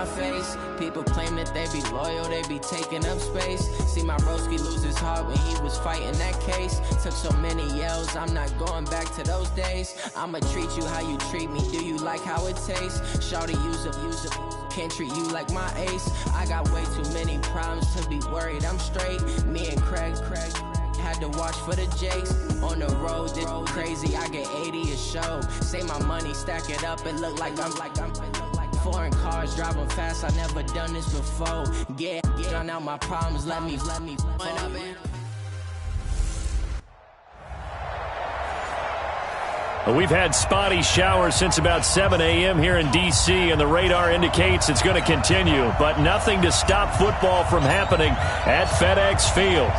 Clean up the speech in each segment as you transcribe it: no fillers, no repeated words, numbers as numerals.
my face. People claim that they be loyal, they be taking up space. See my broski lose his heart when he was fighting that case. Took so many yells, I'm not going back to those days. I'ma treat you how you treat me, do you like how it tastes? Shawty, use up, can't treat you like my ace. I got way too many problems to be worried, I'm straight. Me and Craig had to watch for the Jakes. On the road, this crazy, I get 80 a show. Say my money, stack it up, it look like I'm foreign cars, driving fast, I never done this before. Get out my problems, let me point up in. Well, we've had spotty showers since about 7 a.m. here in D.C., and the radar indicates it's going to continue, but nothing to stop football from happening at FedEx Field.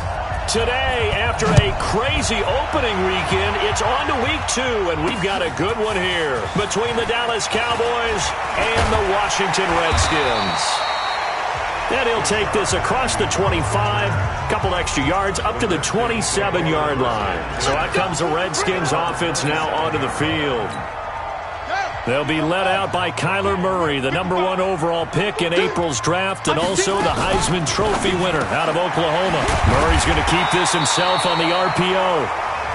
Today, after a crazy opening weekend, it's on to week 2, and we've got a good one here between the Dallas Cowboys and the Washington Redskins. And he'll take this across the 25, couple extra yards, up to the 27-yard line. So out comes the Redskins offense now onto the field. They'll be led out by Kyler Murray, the #1 overall pick in April's draft, and also the Heisman Trophy winner out of Oklahoma. Murray's going to keep this himself on the RPO.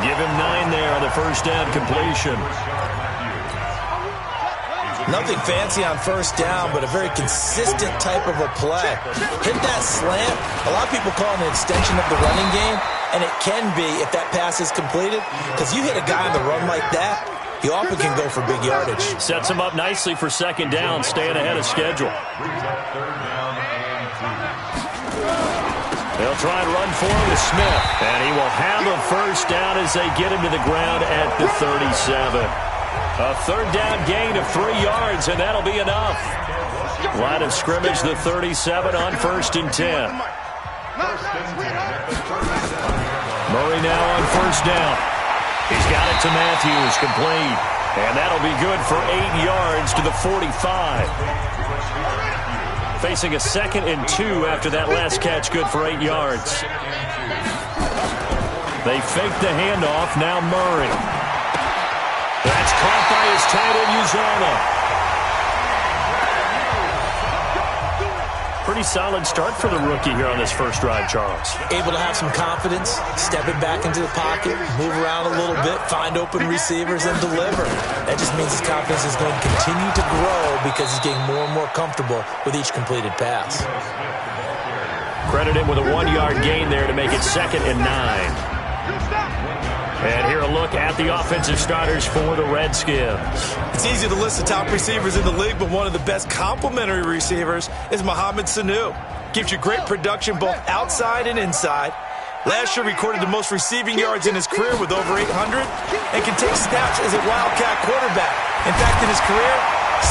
Give him 9 there on the first down completion. Nothing fancy on first down, but a very consistent type of a play. Hit that slant. A lot of people call it an extension of the running game, and it can be if that pass is completed, because you hit a guy on the run like that, he often can go for big yardage. Sets him up nicely for second down, staying ahead of schedule. They'll try and run for him with Smith, and he will have a first down as they get him to the ground at the 37. A third down gain of 3 yards, and that'll be enough. Line of scrimmage, the 37 on 1st and 10. Murray now on first down. He's got it to Matthews, complete. And that'll be good for 8 yards to the 45. Facing a 2nd and 2 after that last catch, good for 8 yards. They fake the handoff, now Murray. That's caught by his tight end, Uzomah. Pretty solid start for the rookie here on this first drive, Charles. Able to have some confidence, stepping back into the pocket, move around a little bit, find open receivers, and deliver. That just means his confidence is going to continue to grow because he's getting more and more comfortable with each completed pass. Credit him with a 1-yard gain there to make it 2nd and 9. And here a look at the offensive starters for the Redskins. It's easy to list the top receivers in the league, but one of the best complementary receivers is Mohamed Sanu. Gives you great production both outside and inside. Last year recorded the most receiving yards in his career with over 800 and can take snaps as a Wildcat quarterback. In fact, in his career,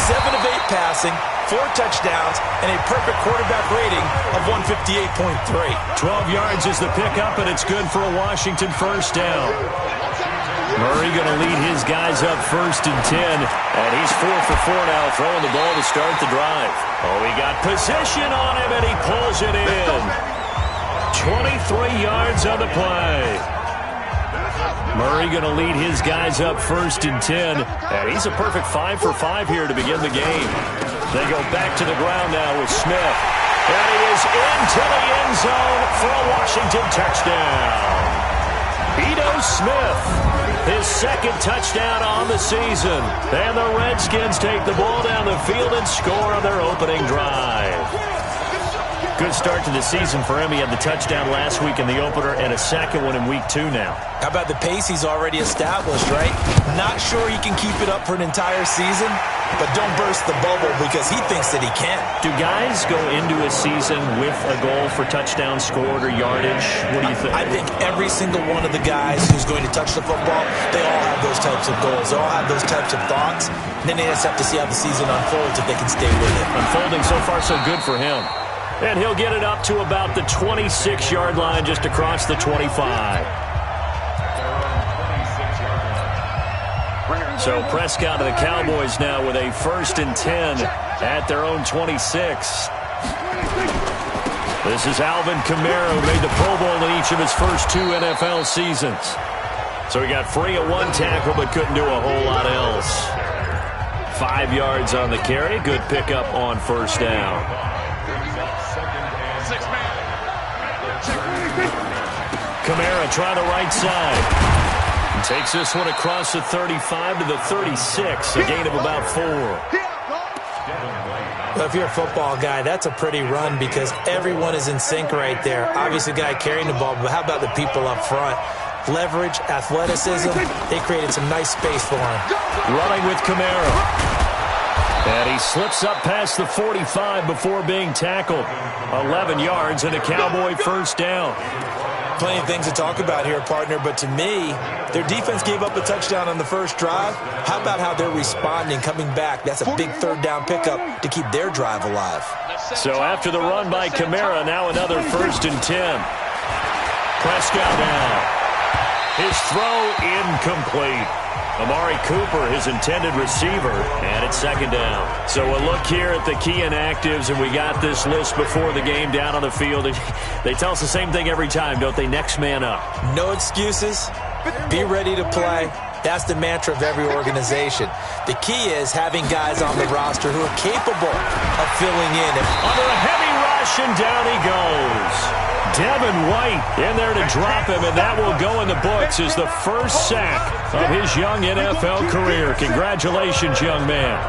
7 of 8 passing, 4 touchdowns, and a perfect quarterback rating of 158.3. 12 yards is the pickup, and it's good for a Washington first down. Murray going to lead his guys up 1st and 10, and he's 4 for 4 now, throwing the ball to start the drive. Oh, he got position on him, and he pulls it in. 23 yards on the play. Murray going to lead his guys up 1st and 10, and he's a perfect 5 for 5 here to begin the game. They go back to the ground now with Smith, and he is into the end zone for a Washington touchdown. Ito Smith, his 2nd touchdown on the season, and the Redskins take the ball down the field and score on their opening drive. Good start to the season for him. He had the touchdown last week in the opener and a 2nd one in week 2 now. How about the pace he's already established, right? Not sure he can keep it up for an entire season, but don't burst the bubble because he thinks that he can. Do guys go into a season with a goal for touchdown scored or yardage? What do you think? I think every single one of the guys who's going to touch the football, they all have those types of goals. They all have those types of thoughts. And then they just have to see how the season unfolds if they can stay with it. Unfolding so far so good for him. And he'll get it up to about the 26-yard line just across the 25. So Prescott of the Cowboys now with a 1st and 10 at their own 26. This is Alvin Kamara, who made the Pro Bowl in each of his first 2 NFL seasons. So he got free at 1 tackle but couldn't do a whole lot else. 5 yards on the carry. Good pickup on first down. Kamara trying the right side. Takes this one across the 35 to the 36. A gain of about 4. Well, if you're a football guy, that's a pretty run because everyone is in sync right there. Obviously, the guy carrying the ball, but how about the people up front? Leverage, athleticism, they created some nice space for him. Running with Kamara. And he slips up past the 45 before being tackled. 11 yards and a Cowboy first down. Plenty of things to talk about here, partner, but to me, their defense gave up a touchdown on the first drive. How about how they're responding, coming back? That's a big third down pickup to keep their drive alive. So after the run by Kamara, now another 1st and 10. Prescott now. His throw incomplete. Amari Cooper, his intended receiver, and it's 2nd down. So a look here at the key inactives, and we got this list before the game down on the field. They tell us the same thing every time, don't they? Next man up. No excuses. Be ready to play. That's the mantra of every organization. The key is having guys on the roster who are capable of filling in. Under a heavy rush, and down he goes. Devin White in there to drop him, and that will go in the books as the first sack of his young NFL career. Congratulations, young man.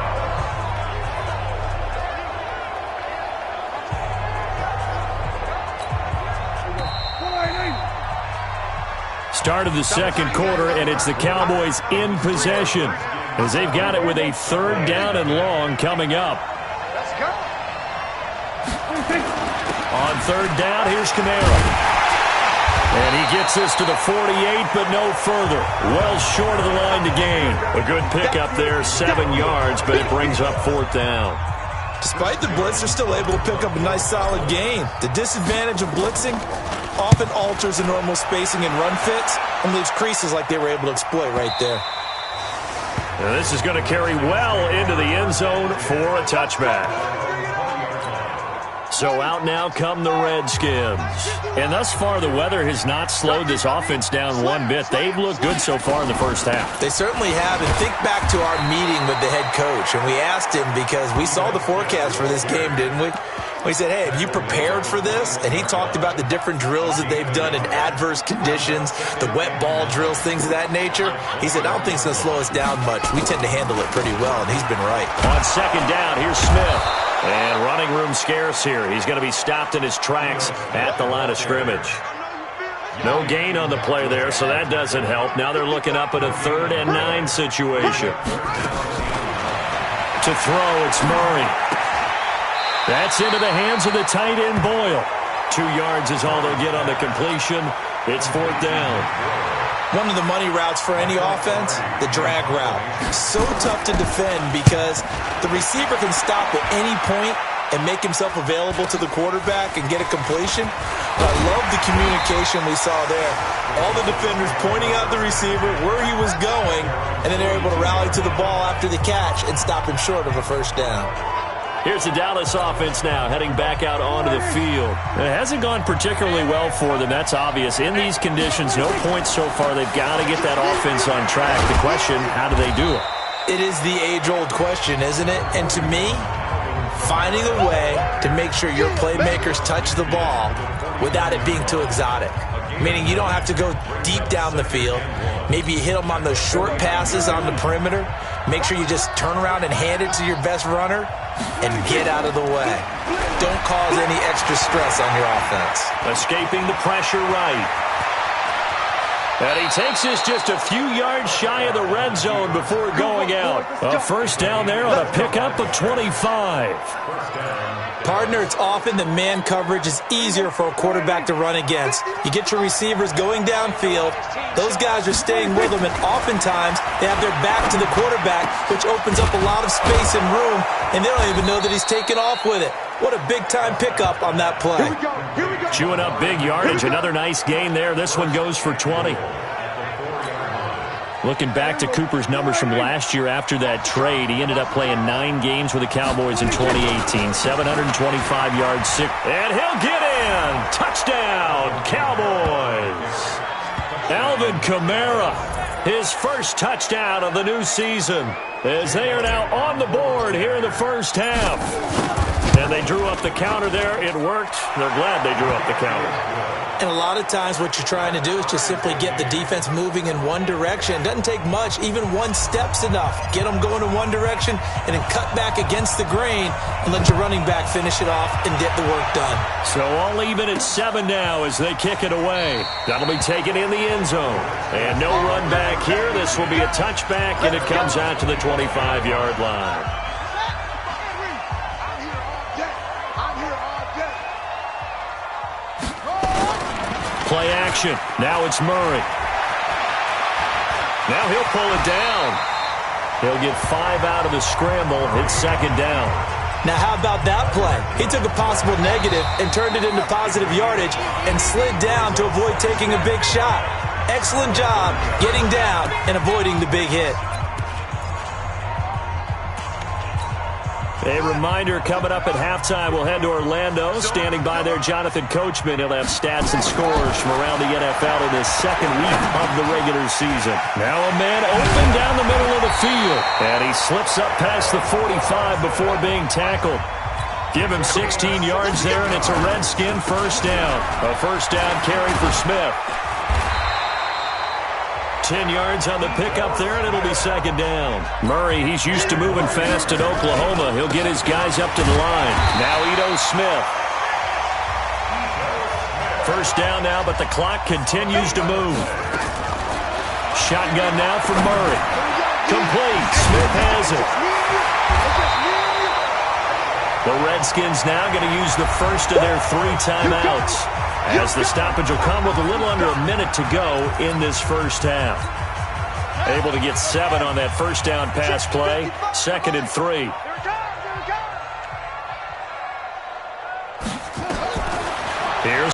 Start of the second quarter, and it's the Cowboys in possession as they've got it with a 3rd down and long coming up. On 3rd down, here's Kamara. And he gets this to the 48, but no further. Well short of the line to gain. A good pickup there, 7 yards, but it brings up 4th down. Despite the blitz, they're still able to pick up a nice solid gain. The disadvantage of blitzing often alters the normal spacing and run fits and leaves creases like they were able to exploit right there. And this is going to carry well into the end zone for a touchback. So out now come the Redskins. And thus far, the weather has not slowed this offense down one bit. They've looked good so far in the first half. They certainly have. And think back to our meeting with the head coach. And we asked him because we saw the forecast for this game, didn't we? We said, hey, have you prepared for this? And he talked about the different drills that they've done in adverse conditions, the wet ball drills, things of that nature. He said, I don't think it's going to slow us down much. We tend to handle it pretty well, and he's been right. On 2nd down, here's Smith. And running room scarce here. He's going to be stopped in his tracks at the line of scrimmage. No gain on the play there, so that doesn't help. Now they're looking up at a 3rd and 9 situation. To throw, it's Murray. That's into the hands of the tight end, Boyle. 2 yards is all they'll get on the completion. It's 4th down. One of the money routes for any offense, the drag route. So tough to defend because the receiver can stop at any point and make himself available to the quarterback and get a completion. But I love the communication we saw there. All the defenders pointing out the receiver, where he was going, and then they're able to rally to the ball after the catch and stop him short of a 1st down. Here's the Dallas offense now heading back out onto the field. It hasn't gone particularly well for them. That's obvious. In these conditions, no points so far. They've got to get that offense on track. The question, how do they do it? It is the age-old question, isn't it? And to me, finding a way to make sure your playmakers touch the ball without it being too exotic. Meaning you don't have to go deep down the field. Maybe you hit them on those short passes on the perimeter. Make sure you just turn around and hand it to your best runner and get out of the way. Don't cause any extra stress on your offense. Escaping the pressure right. And he takes this just a few yards shy of the red zone before going out. A 1st down there on a pickup of 25. Partner, it's often the man coverage is easier for a quarterback to run against. You get your receivers going downfield. Those guys are staying with them, and oftentimes they have their back to the quarterback, which opens up a lot of space and room, and they don't even know that he's taken off with it. What a big-time pickup on that play. Chewing up big yardage. Another nice gain there. This one goes for 20. Looking back to Cooper's numbers from last year after that trade, he ended up playing 9 games with the Cowboys in 2018. 725 yards, 6. And he'll get in. Touchdown, Cowboys. Alvin Kamara his first touchdown of the new season, as they are now on the board here in the first half. And they drew up the counter there. It worked. They're glad they drew up the counter. And a lot of times what you're trying to do is just simply get the defense moving in one direction. It doesn't take much. Even one step's enough. Get them going in one direction and then cut back against the grain and let your running back finish it off and get the work done. So all even at 7 now as they kick it away. That'll be taken in the end zone. And no run back here. This will be a touchback, and it comes out to the 25-yard line. Play action. Now it's Murray. Now he'll pull it down. He'll get 5 out of the scramble. It's second down. Now how about that play? He took a possible negative and turned it into positive yardage and slid down to avoid taking a big shot. Excellent job getting down and avoiding the big hit. A reminder coming up at halftime, we'll head to Orlando. Standing by there, Jonathan Coachman. He'll have stats and scores from around the NFL in this second week of the regular season. Now a man open down the middle of the field. And he slips up past the 45 before being tackled. Give him 16 yards there, and it's a Redskin first down. A first down carry for Smith. 10 yards on the pickup there, and it'll be second down. Murray, he's used to moving fast at Oklahoma. He'll get his guys up to the line. Now Ito Smith. First down now, but the clock continues to move. Shotgun now for Murray. Complete. Smith has it. The Redskins now going to use the first of their 3 timeouts, as the stoppage will come with a little under a minute to go in this first half. Able to get 7 on that first down pass play. Second and 3. Here's.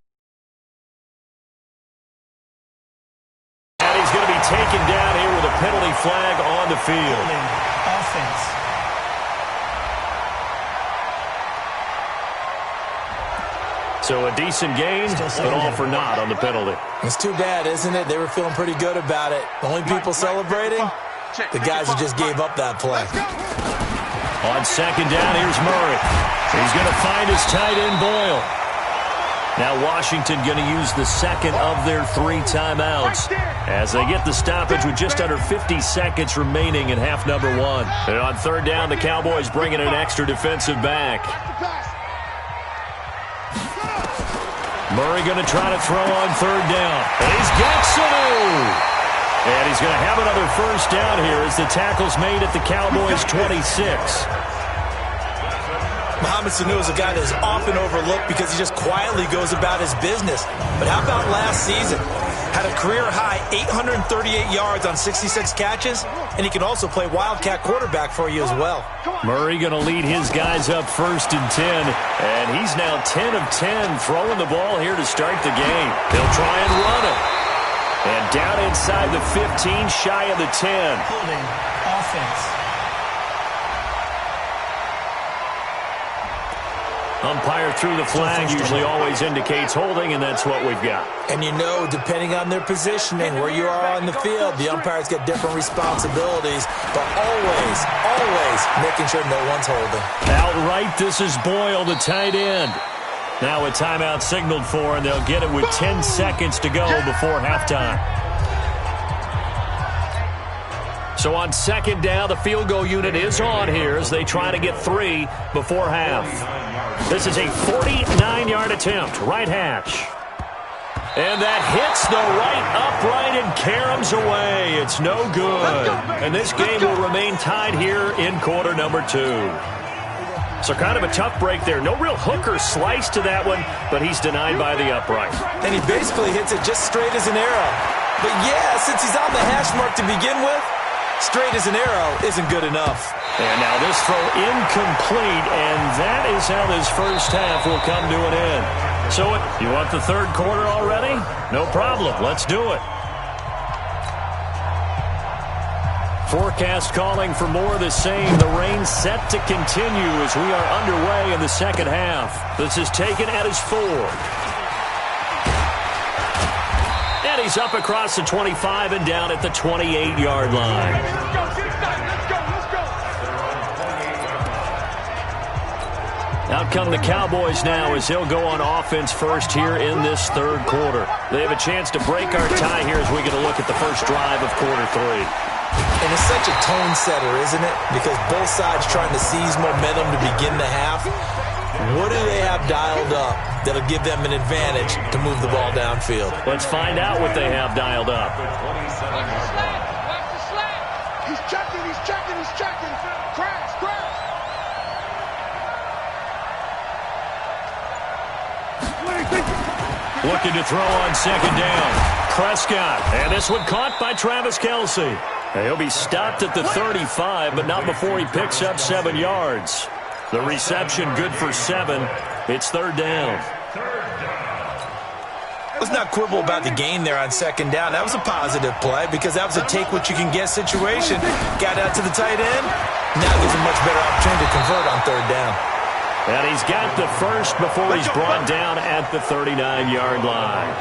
And he's going to be taken down here with a penalty flag on the field. Offense. So a decent gain, but all for naught on the penalty. It's too bad, isn't it? They were feeling pretty good about it. The only people celebrating, the guys who just gave up that play. On second down, here's Murray. He's going to find his tight end, Boyle. Now Washington going to use the second of their 3 timeouts as they get the stoppage with just under 50 seconds remaining in half number 1. And on third down, the Cowboys bringing an extra defensive back. Murray going to try to throw on third down. And he's got Sanu. And he's going to have another first down here as the tackle's made at the Cowboys' 26. Mohamed Sanu is a guy that is often overlooked because he just quietly goes about his business. But how about last season? Had a career-high 838 yards on 66 catches, and he can also play Wildcat quarterback for you as well. Murray going to lead his guys up first and 10, and he's now 10 of 10 throwing the ball here to start the game. He'll try and run it. And down inside the 15, shy of the 10. Holding offense. Umpire through the flag usually always indicates holding, and that's what we've got. And you know, depending on their positioning, where you are on the field, the umpires get different responsibilities, but always making sure no one's holding. Outright, this is Boyle, the tight end. Now a timeout signaled for, and they'll get it with 10 seconds to go before halftime. So on second down, the field goal unit is on here as they try to get 3 before half. This is a 49-yard attempt, right hash. And that hits the right upright and caroms away. It's no good. And this game will remain tied here in quarter number 2. So kind of a tough break there. No real hook or slice to that one, but he's denied by the upright. And he basically hits it just straight as an arrow. But yeah, since he's on the hash mark to begin with, straight as an arrow isn't good enough. And now this throw incomplete, and that is how this first half will come to an end. So you want the third quarter already? No problem. Let's do it. Forecast calling for more of the same. The rain set to continue as we are underway in the second half. This is taken at his 4. And he He's up across the 25 and down at the 28-yard line. Out come the Cowboys now as he'll go on offense first here in this third quarter. They have a chance to break our tie here as we get a look at the first drive of quarter 3. And it's such a tone setter, isn't it? Because both sides trying to seize momentum to begin the half. What do they have dialed up that'll give them an advantage to move the ball downfield? Let's find out what they have dialed up. He's checking, he's checking, he's checking. Crash, crash. Looking to throw on second down. Prescott, and this one caught by Travis Kelce. He'll be stopped at the 35, but not before he picks up 7 yards. The reception good for 7. It's third down. Let's not quibble about the gain there on second down. That was a positive play because that was a take-what-you-can-get situation. Got out to the tight end. Now gives him much better opportunity to convert on third down. And he's got the first before he's brought down at the 39-yard line.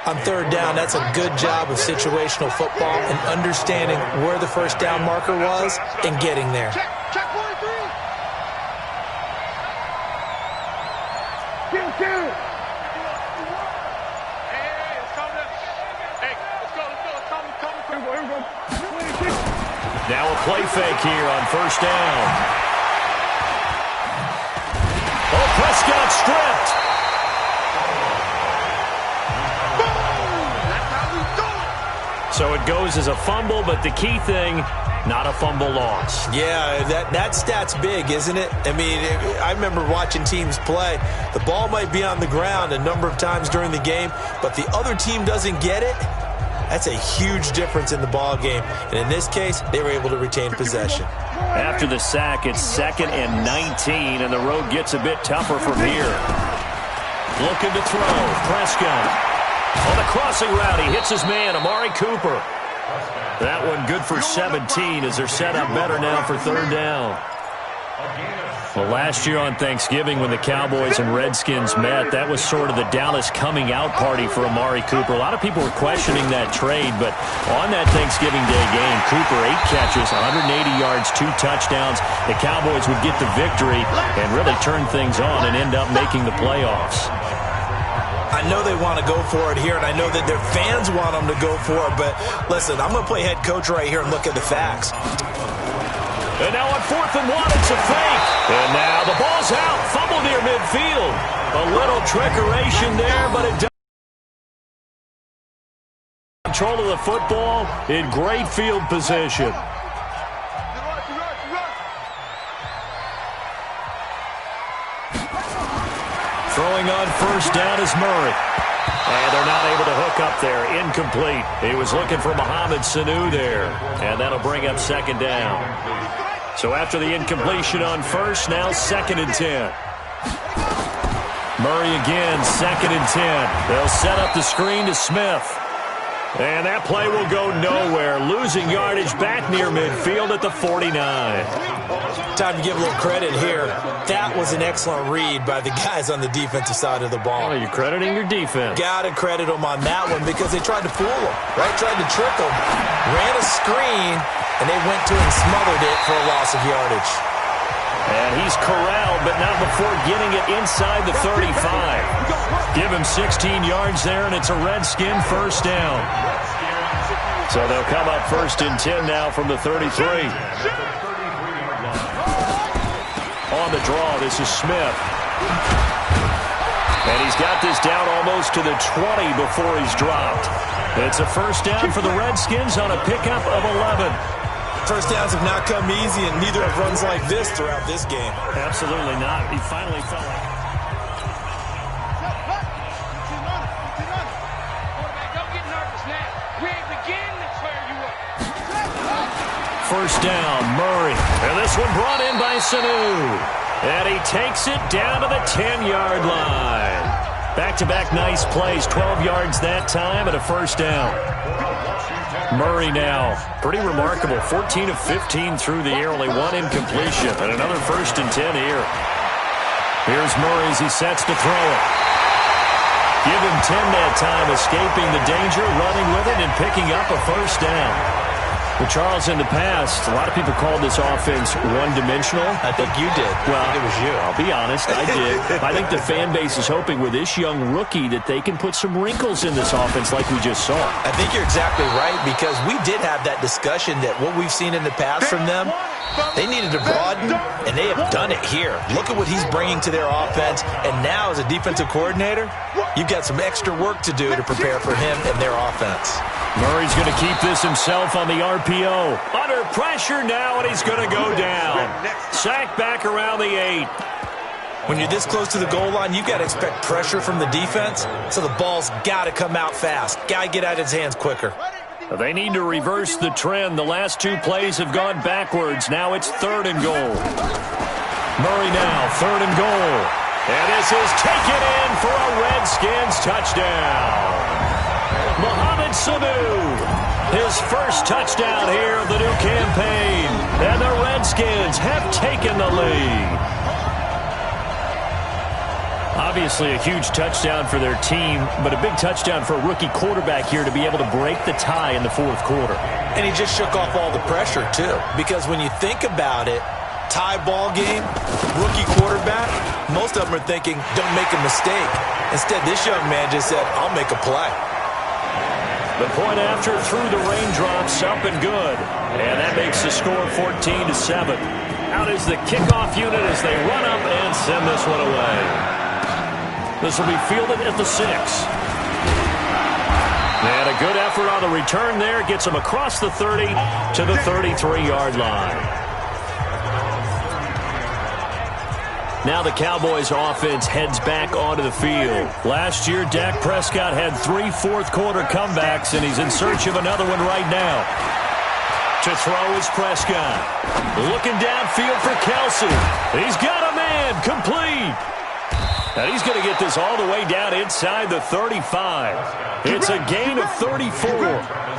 On third down, that's a good job of situational football and understanding where the first down marker was and getting there. Check 43. Kill. Hey, it's coming up. Hey, let's go. Here we go. Now a play fake here on first down. Oh, Prescott stripped. So it goes as a fumble, but the key thing, not a fumble loss. Yeah, that stat's big, isn't it? I mean, I remember watching teams play. The ball might be on the ground a number of times during the game, but the other team doesn't get it. That's a huge difference in the ball game. And in this case, they were able to retain possession. After the sack, it's 2nd and 19, and the road gets a bit tougher from here. Looking to throw, Prescott. On the crossing route, he hits his man, Amari Cooper. That one good for 17 as they're set up better now for third down. Well, last year on Thanksgiving when the Cowboys and Redskins met, that was sort of the Dallas coming out party for Amari Cooper. A lot of people were questioning that trade, but on that Thanksgiving Day game, Cooper 8 catches, 180 yards, 2 touchdowns. The Cowboys would get the victory and really turn things on and end up making the playoffs. I know they want to go for it here, and I know that their fans want them to go for it, but listen, I'm going to play head coach right here and look at the facts. And now on 4th and 1, it's a fake. And now the ball's out. Fumble near midfield. A little trickeration there, but it does. Control of the football in great field position. Throwing on first down is Murray. And they're not able to hook up there. Incomplete. He was looking for Mohamed Sanu there. And that'll bring up second down. So after the incompletion on first, now 2nd and 10. Murray again, 2nd and 10. They'll set up the screen to Smith. And that play will go nowhere. Losing yardage back near midfield at the 49. Time to give a little credit here. That was an excellent read by the guys on the defensive side of the ball. Oh, you're crediting your defense. Got to credit them on that one because they tried to fool them, right? Tried to trick them. Ran a screen, and they went to and smothered it for a loss of yardage. And he's corralled, but not before getting it inside the 35. Give him 16 yards there, and it's a Redskin first down. So they'll come up 1st and 10 now from the 33. On the draw, this is Smith. And he's got this down almost to the 20 before he's dropped. It's a first down for the Redskins on a pickup of 11. First downs have not come easy, and neither have runs like this throughout this game. Absolutely not. He finally fell like First down, Murray. And this one brought in by Sanu. And he takes it down to the 10-yard line. Back-to-back nice plays, 12 yards that time and a first down. Murray now, pretty remarkable, 14 of 15 through the air, only 1 incompletion, and another 1st and 10 here. Here's Murray as he sets to throw it. Give him 10 that time, escaping the danger, running with it, and picking up a first down. Well, Charles, in the past, a lot of people called this offense one-dimensional. I think you did. Well, it was you. I'll be honest, I did. I think the fan base is hoping with this young rookie that they can put some wrinkles in this offense like we just saw. I think you're exactly right, because we did have that discussion that what we've seen in the past from them, they needed to broaden, and they have done it here. Look at what he's bringing to their offense, and now as a defensive coordinator, you've got some extra work to do to prepare for him and their offense. Murray's going to keep this himself on the RPO. Under pressure now, and he's going to go down. Sacked back around the 8. When you're this close to the goal line, you've got to expect pressure from the defense, so the ball's got to come out fast. Got to get out of his hands quicker. They need to reverse the trend. The last 2 plays have gone backwards. Now it's 3rd and goal. Murray now, 3rd and goal. And this is taken in for a Redskins touchdown. Mohamed Sanu, his first touchdown here of the new campaign. And the Redskins have taken the lead. Obviously a huge touchdown for their team, but a big touchdown for a rookie quarterback here to be able to break the tie in the 4th quarter. And he just shook off all the pressure, too. Because when you think about it, tie ball game, rookie quarterback, most of them are thinking, don't make a mistake. Instead, this young man just said, I'll make a play. The point after through the raindrops, up and good. And that makes the score 14-7. Out is the kickoff unit as they run up and send this one away. This will be fielded at the 6. And a good effort on the return there. Gets him across the 30 to the 33-yard line. Now the Cowboys offense heads back onto the field. Last year, Dak Prescott had 3 fourth-quarter comebacks, and he's in search of another one right now. To throw is Prescott. Looking downfield for Kelsey. He's got a man, complete. And he's going to get this all the way down inside the 35. It's a gain of 34.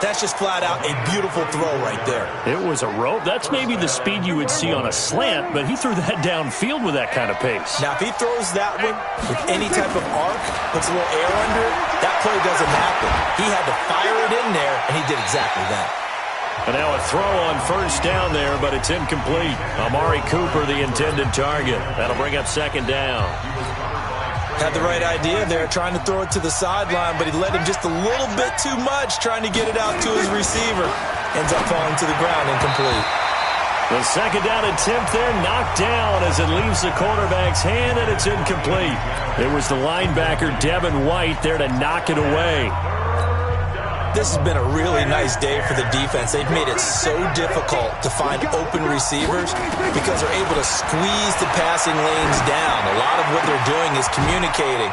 That's just flat out a beautiful throw right there. It was a rope. That's maybe the speed you would see on a slant, but he threw that downfield with that kind of pace. Now, if he throws that one with any type of arc, puts a little air under it, that play doesn't happen. He had to fire it in there, and he did exactly that. And now a throw on first down there, but it's incomplete. Amari Cooper, the intended target. That'll bring up 2nd down. Had the right idea there, trying to throw it to the sideline, but he led him just a little bit too much, trying to get it out to his receiver. Ends up falling to the ground, incomplete. The 2nd down attempt there, knocked down as it leaves the quarterback's hand, and it's incomplete. It was the linebacker, Devin White, there to knock it away. This has been a really nice day for the defense. They've made it so difficult to find open receivers because they're able to squeeze the passing lanes down. A lot of what they're doing is communicating.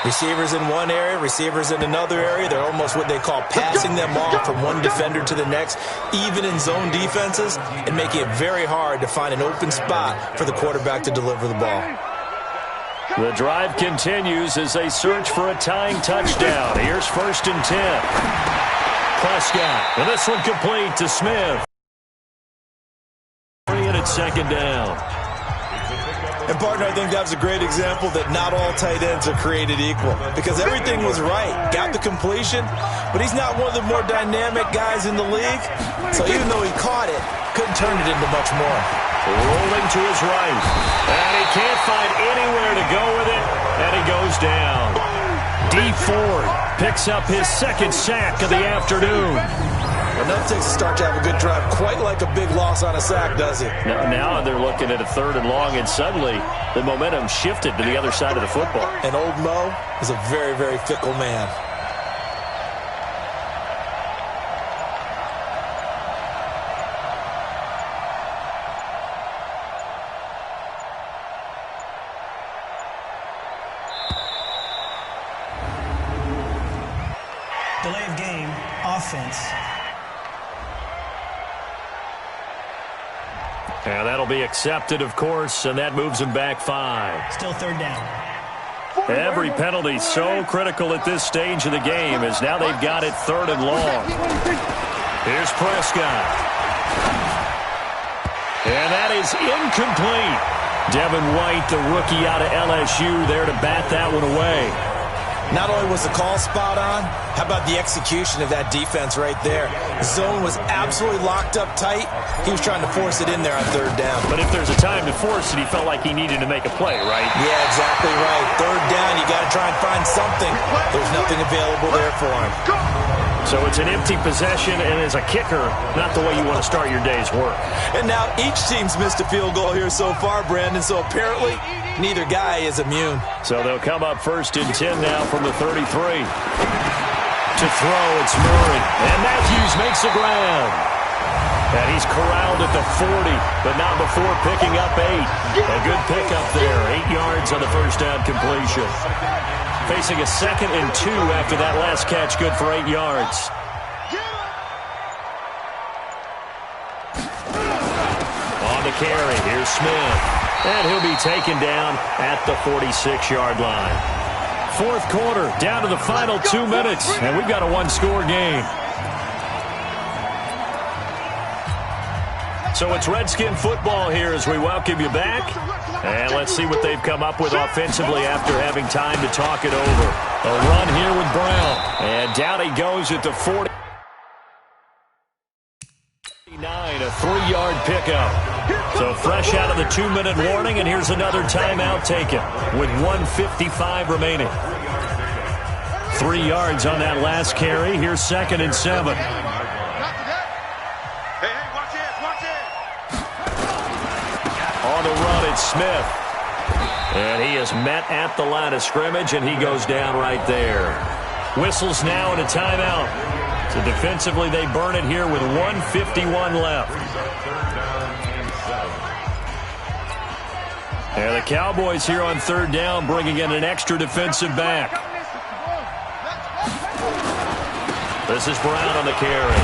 Receivers in one area, receivers in another area. They're almost what they call passing them off from one defender to the next, even in zone defenses, and making it very hard to find an open spot for the quarterback to deliver the ball. The drive continues as they search for a tying touchdown. Here's 1st and 10. Prescott, and this one complete to Smith. And it's 2nd down. And, partner, I think that was a great example that not all tight ends are created equal because everything was right. Got the completion, but he's not one of the more dynamic guys in the league. So even though he caught it, couldn't turn it into much more. Rolling to his right. And he can't find anywhere to go with it, and he goes down. D. Ford picks up his 2nd sack of the afternoon. Well, nothing takes a start to have a good drive quite like a big loss on a sack, does it? Now they're looking at a 3rd and long, and suddenly the momentum shifted to the other side of the football. And old Mo is a very, very fickle man. Delay of game, offense. And that'll be accepted, of course, and that moves him back 5. Still 3rd down. Every penalty so critical at this stage of the game as now they've got it 3rd and long. Here's Prescott. And that is incomplete. Devin White, the rookie out of LSU, there to bat that one away. Not only was the call spot on, how about the execution of that defense right there? The zone was absolutely locked up tight. He was trying to force it in there on third down. But if there's a time to force it, he felt like he needed to make a play, right? Yeah, exactly right. Third down, you got to try and find something. There's nothing available there for him. So it's an empty possession, and as a kicker, not the way you want to start your day's work. And now each team's missed a field goal here so far, Brandon, so apparently neither guy is immune. So they'll come up 1st and 10 now from the 33. To throw, it's Murray. And Matthews makes the ground. And he's corralled at the 40, but not before picking up 8. A good pickup there, 8 yards on the first down completion. Facing a 2nd and 2 after that last catch, good for 8 yards. On the carry, here's Smith. And he'll be taken down at the 46-yard line. 4th quarter, down to the final 2 minutes, and we've got a one-score game. So it's Redskin football here as we welcome you back. And let's see what they've come up with offensively after having time to talk it over. A run here with Brown. And down he goes at the 40. A 3-yard pickup. So fresh out of the 2-minute warning, and here's another timeout taken with 1:55 remaining. 3 yards on that last carry. Here's 2nd and 7. On the run, it's Smith. And he is met at the line of scrimmage, and he goes down right there. Whistles now and a timeout. So defensively, they burn it here with 1:51 left. And the Cowboys here on 3rd down, bringing in an extra defensive back. This is Brown on the carry.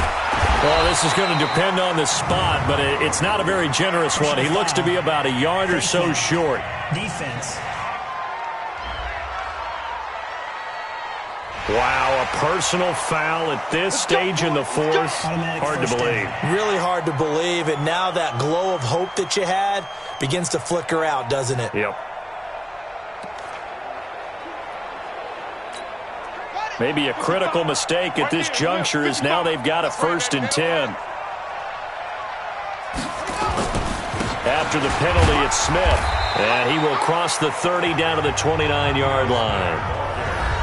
Well, this is going to depend on the spot, but it's not a very generous one. He looks to be about a yard or so short. Defense. Wow, a personal foul at this stage in the 4th. Hard to believe. Really hard to believe, and now that glow of hope that you had begins to flicker out, doesn't it? Yep. Maybe a critical mistake at this juncture is now they've got a 1st and 10. After the penalty, it's Smith. And he will cross the 30 down to the 29-yard line.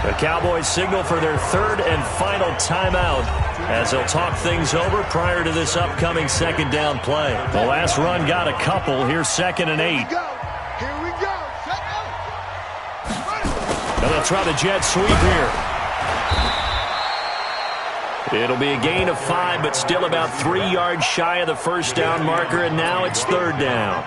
The Cowboys signal for their 3rd and final timeout as they'll talk things over prior to this upcoming 2nd down play. The last run got a couple. Here's 2nd and 8. And they'll try the jet sweep here. It'll be a gain of 5, but still about 3 yards shy of the 1st down marker, and now it's 3rd down.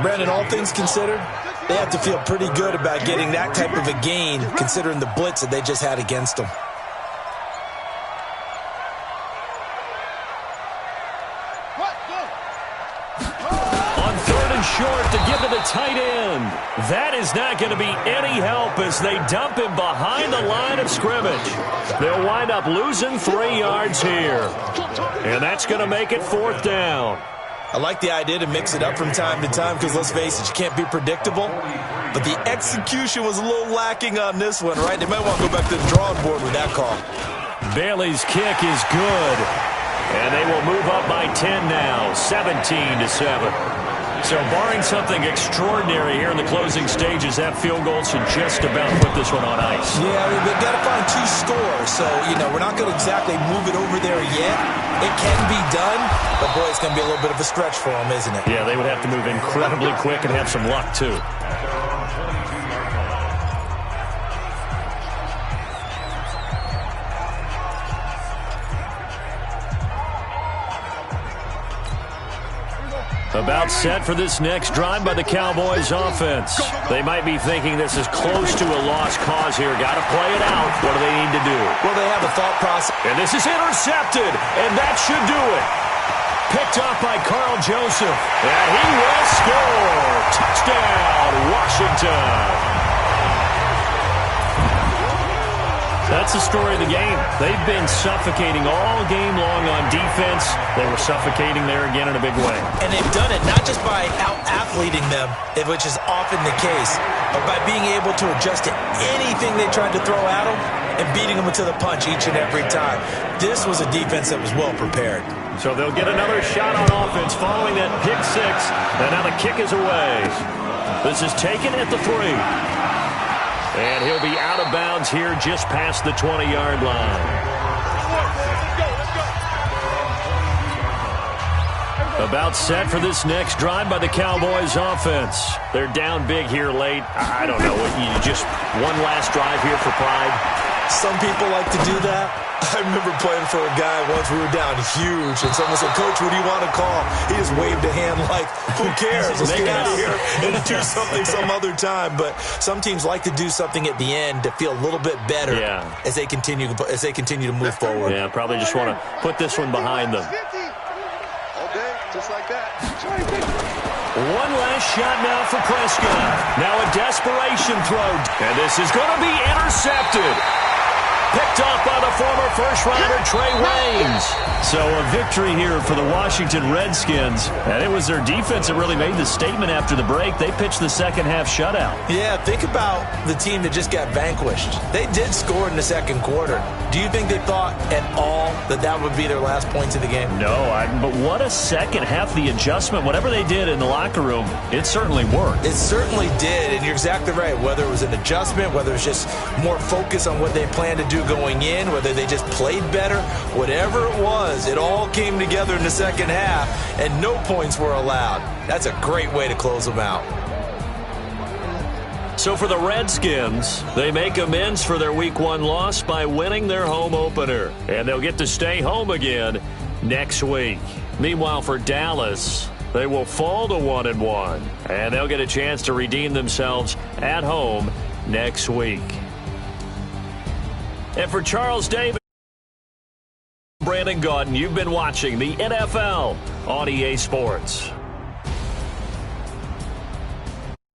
Brandon, all things considered, they have to feel pretty good about getting that type of a gain, considering the blitz that they just had against them. On 3rd and short to give to the tight end. That is not going to be any help as they dump him behind the line of scrimmage. They'll wind up losing 3 yards here. And that's going to make it 4th down. I like the idea to mix it up from time to time because, let's face it, you can't be predictable. But the execution was a little lacking on this one, right? They might want to go back to the drawing board with that call. Bailey's kick is good. And they will move up by 10 now, 17-7. So barring something extraordinary here in the closing stages, that field goal should just about put this one on ice. Yeah, I mean, they've got to find 2 scores. So, we're not going to exactly move it over there yet. It can be done, but boy, it's going to be a little bit of a stretch for them, isn't it? Yeah, they would have to move incredibly quick and have some luck, too. About set for this next drive by the Cowboys offense. They might be thinking this is close to a lost cause here. Got to play it out. What do they need to do? Well, they have a thought process. And this is intercepted, and that should do it. Picked off by Carl Joseph, and he will score. Touchdown, Washington. That's the story of the game. They've been suffocating all game long on defense. They were suffocating there again in a big way. And they've done it not just by out-athleting them, which is often the case, but by being able to adjust to anything they tried to throw at them and beating them to the punch each and every time. This was a defense that was well prepared. So they'll get another shot on offense following that pick six. And now the kick is away. This is taken at the 3. And he'll be out of bounds here just past the 20-yard line. About set for this next drive by the Cowboys offense. They're down big here late. I don't know. Just one last drive here for pride. Some people like to do that. I remember playing for a guy once. We were down huge, and someone said, "Coach, what do you want to call?" He just waved a hand like, "Who cares? Let's get out of here and do something some other time." But some teams like to do something at the end to feel a little bit better as they continue to move forward. Yeah, probably just want to put this one behind them. Okay, just like that. One last shot now for Prescott. Now a desperation throw. And this is going to be intercepted. Picked off by the former first-rounder Trey Waynes. So a victory here for the Washington Redskins. And it was their defense that really made the statement after the break. They pitched the second-half shutout. Yeah, think about the team that just got vanquished. They did score in the second quarter. Do you think they thought at all that that would be their last points of the game? No, but what a second half. The adjustment, whatever they did in the locker room, it certainly worked. It certainly did, and you're exactly right. Whether it was an adjustment, whether it's just more focus on what they planned to do going in, whether they just played better, whatever it was, it all came together in the second half, and no points were allowed. That's a great way to close them out. So for the Redskins, they make amends for their Week 1 loss by winning their home opener. And they'll get to stay home again next week. Meanwhile, for Dallas, they will fall to 1-1. And they'll get a chance to redeem themselves at home next week. And for Charles Davis, Brandon Gaudin, you've been watching the NFL on EA Sports.